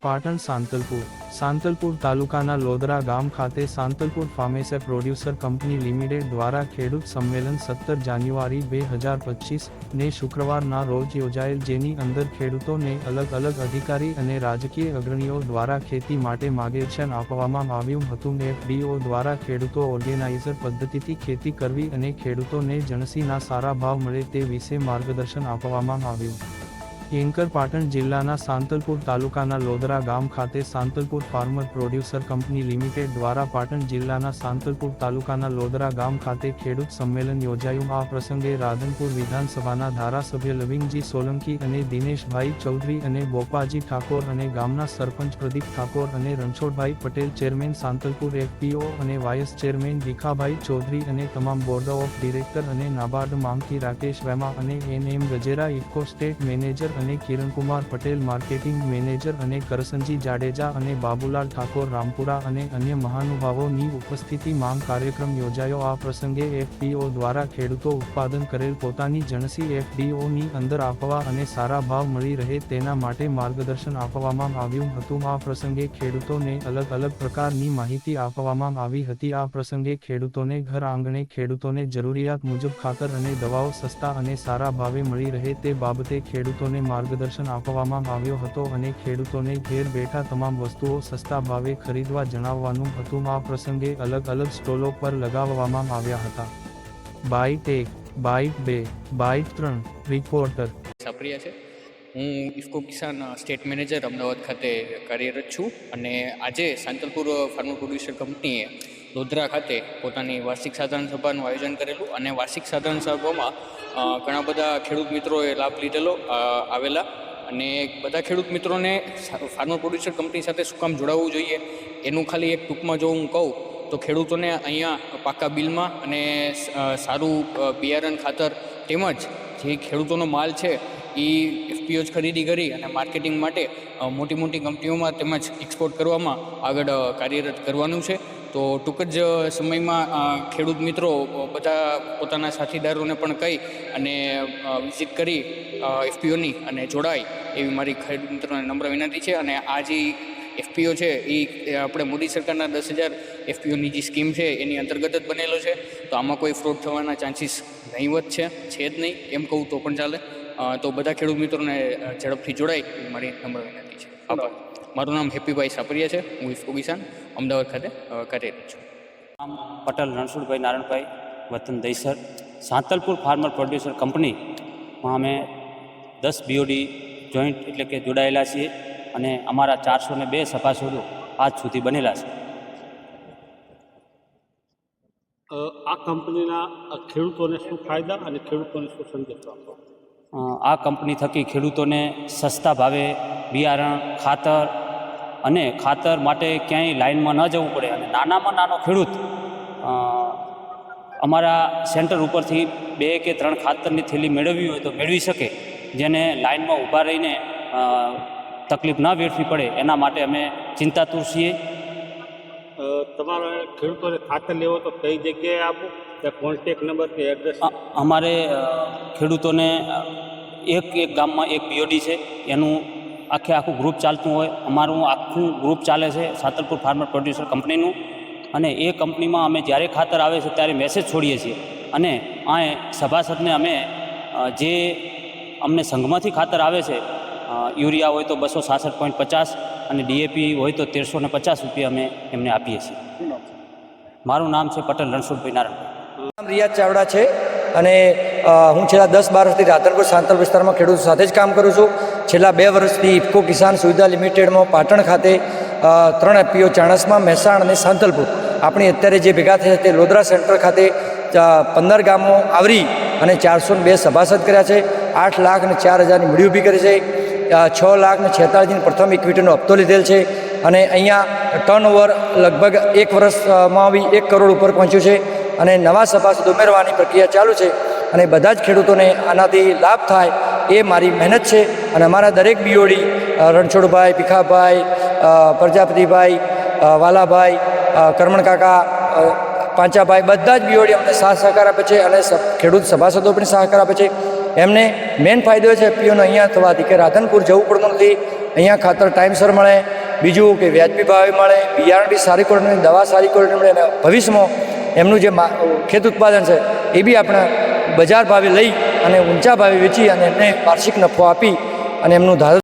પાટણ સાંતલપુર તાલુકાના લોદરા ગામ ખાતે સાંતલપુર ફાર્મેસર પ્રોડ્યુસર કંપની લિમિટેડ દ્વારા ખેડૂત સંમેલન 17 જાન્યુઆરી 2025 ને શુક્રવારના રોજ યોજાયેલ, જેની અંદર ખેડૂતોને અલગ અલગ અધિકારી અને રાજકીય અગ્રણીઓ દ્વારા ખેતી માટે માર્ગદર્શન આપવામાં આવ્યું હતું. FDO દ્વારા ખેડૂતો ઓર્ગેનાઇઝર પદ્ધતિથી ખેતી કરવી અને ખેડૂતોને જણસીના સારા ભાવ મળે તે વિશે માર્ગદર્શન આપવામાં આવ્યું. એન્કર પાટણ જિલ્લાના સાંતલપુર તાલુકાના લોદરા ગામ ખાતે Santalpur farmer producer company limited દ્વારા પાટણ જિલ્લાના સાંતલપુર તાલુકાના લોદરા ગામ ખાતે ખેડૂત સંમેલન યોજાયું. આ પ્રસંગે રાધનપુર વિધાનસભાના ધારાસભ્ય લવિંગજી સોલંકી અને દિનેશભાઈ ચૌધરી અને બોપાજી ઠાકોર અને ગામના સરપંચ પ્રદીપ ઠાકોર અને રણછોડભાઈ પટેલ, ચેરમેન સાંતલપુર FPO અને વાયસ ચેરમેન ભીખાભાઈ ચૌધરી અને તમામ બોર્ડ ઓફ ડિરેક્ટર અને નાબાર્ડ માંગથી રાકેશ વેમા અને NM Gajera IFFCO state manager અને કિરણકુમાર પટેલ માર્કેટિંગ મેનેજર અને કરસનજી જાડેજા અને બાબુલાલ ઠાકોર રામપુરા અને અન્ય મહાનુભાવોની ઉપસ્થિતિમાં કાર્યક્રમ યોજાયો. આ પ્રસંગે FPO દ્વારા ખેડૂતો ઉત્પાદન કરેલ પોતાની જણસી FDO ની અંદર આપવા અને સારા ભાવ મળી રહે તેના માટે માર્ગદર્શન આપવામાં આવ્યું હતું. આ પ્રસંગે ખેડૂતોને અલગ અલગ પ્રકારની માહિતી આપવામાં આવી હતી. આ પ્રસંગે ખેડૂતોને ઘર આંગણે ખેડૂતોને જરૂરિયાત મુજબ ખાતર અને દવાઓ સસ્તા અને સારા ભાવે મળી રહે તે બાબતે ખેડૂતોને માર્ગદર્શન આપવામાં આવ્યો હતો અને ખેડૂતોને ઘેર બેઠા તમામ વસ્તુઓ સસ્તા ભાવે ખરીદવા જણાવવાનું હતું. આ પ્રસંગે અલગ અલગ સ્ટોલો પર લગાવવામાં આવ્યા હતા. Byte 1, byte 2, byte 3 reporter Sapariya છે. હું ઇફકો કિસાન સ્ટેટ મેનેજર અમદાવાદ ખાતે કાર્યરત છું અને આજે સાંતલપુર ફાર્મર પ્રોડ્યુસર કંપનીએ લોદરા ખાતે પોતાની વાર્ષિક સાધારણ સભાનું આયોજન કરેલું અને વાર્ષિક સાધારણ સભામાં ઘણા બધા ખેડૂત મિત્રોએ લાભ લીધેલો આવેલા અને બધા ખેડૂત મિત્રોને ફાર્મર પ્રોડ્યુસર કંપની સાથે શું કામ જોડાવવું જોઈએ એનું ખાલી એક ટૂંકમાં જો હું કહું તો ખેડૂતોને અહીંયા પાકા બિલમાં અને સારું બિયારણ ખાતર તેમજ જે ખેડૂતોનો માલ છે એ FPO જ ખરીદી કરી અને માર્કેટિંગ માટે મોટી મોટી કંપનીઓમાં તેમજ એક્સપોર્ટ કરવામાં આગળ કાર્યરત કરવાનું છે. તો ટૂંક જ સમયમાં ખેડૂત મિત્રો બધા પોતાના સાથીદારોને પણ કહી અને વિઝિટ કરી FPOની અને જોડાય એવી મારી ખેડૂત મિત્રોને નમ્ર વિનંતી છે. અને આ જે FPO છે એ આપણે મોદી સરકારના 10,000 FPOની જે સ્કીમ છે એની અંતર્ગત જ બનેલો છે. તો આમાં કોઈ ફ્રોડ થવાના ચાન્સીસ નહીવત છે જ નહીં એમ કહું તો પણ ચાલે. તો બધા ખેડૂત મિત્રોને ઝડપથી જોડાય એ મારી નમ્ર વિનંતી છે. આભાર. મારું નામ હેપીભાઈ સાપરિયા છે. હું ઇફકો કિસાન અમદાવાદ ખાતે કાર્યરત છું. નામ પટેલ રણછોડભાઈ નારાયણભાઈ, વતન દહીસર. સાંતલપુર ફાર્મર પ્રોડ્યુસર કંપનીમાં અમે 10 BOD જોઈન્ટ એટલે કે જોડાયેલા છીએ અને અમારા 402 સભાસદો આજ સુધી બનેલા છે. આ કંપનીના ખેડૂતોને શું ફાયદા અને ખેડૂતોને શું સંદેશો આપો? આ કંપની થકી ખેડૂતોને સસ્તા ભાવે બિયારણ, ખાતર અને ખાતર માટે ક્યાંય લાઇનમાં ન જવું પડે અને નાનામાં નાનો ખેડૂત અમારા સેન્ટર ઉપરથી 2 કે 3 ખાતરની થેલી મેળવવી હોય તો મેળવી શકે, જેને લાઇનમાં ઊભા રહીને તકલીફ ન વેઠવી પડે એના માટે અમે ચિંતાતુર છીએ. તમારા ખેડૂતોને ખાતર લેવો તો કઈ જગ્યાએ આપો? કોન્ટેક નંબર કે એડ્રેસ? અમારે ખેડૂતોને એક ગામમાં એક BOD છે, એનું આખું ગ્રુપ ચાલતું હોય. અમારું આખું ગ્રુપ ચાલે છે સાંતલપુર ફાર્મર પ્રોડ્યુસર કંપનીનું અને એ કંપનીમાં અમે જ્યારે ખાતર આવે છે ત્યારે મેસેજ છોડીએ છીએ અને આ સભાસદને અમે જે અમને સંઘમાંથી ખાતર આવે છે યુરિયા હોય તો 266.50 અને DAP હોય તો 1350 રૂપિયા અમે એમને આપીએ છીએ. મારું નામ છે પટેલ રણછોડભાઈ નારાયણભાઈ. નામ રિયાઝ ચાવડા છે અને હું છેલ્લા 10-12 વર્ષથી રાધનપુર સાંતલ વિસ્તારમાં ખેડૂતો સાથે જ કામ કરું છું. છેલ્લા 2 વર્ષથી ઇફકો કિસાન સુવિધા લિમિટેડમાં પાટણ ખાતે 3 FPO ચાણસ્મા, મહેસાણ અને સાંતલપુર આપણી અત્યારે જે ભેગા થયા તે લોદરા સેન્ટર ખાતે 15 ગામો આવરી અને 402 સભાસદ કર્યા છે. 8,04,000ની મૂડી ઊભી કરી છે. 6,46,000ની પ્રથમ ઇક્વિટીનો હપ્તો લીધેલ છે અને અહીંયા ટર્નઓવર લગભગ 1 વર્ષમાં આવી 1 કરોડ ઉપર પહોંચ્યું છે અને નવા સભાસદ ઉમેરવાની પ્રક્રિયા ચાલુ છે અને બધા જ ખેડૂતોને આનાથી લાભ થાય એ મારી મહેનત છે. અને અમારા દરેક BOD રણછોડભાઈ, ભીખાભાઈ, પ્રજાપતિભાઈ, વાલાભાઈ, કરમણકાકા, પાંચાભાઈ બધા જ BOD અમને સાથ સહકાર આપે છે અને ખેડૂત સભાસદો પણ સહકાર આપે છે. એમને મેઇન ફાયદો છે FPOનો અહીંયા થવાથી કે રાધનપુર જવું પડતું નથી અહીંયા ખાતર ટાઈમસર મળે, બીજું કે વ્યાજબી ભાવે મળે, બિયારણ બી સારી ક્વોલિટીની, દવા સારી ક્વોલિટી મળે અને ભવિષ્યમાં એમનું જે ખેત ઉત્પાદન છે એ બી આપણે બજાર ભાવે લઈ અને ઊંચા ભાવે વેચી અને એમને વાર્ષિક નફો આપી અને એમનું ધારો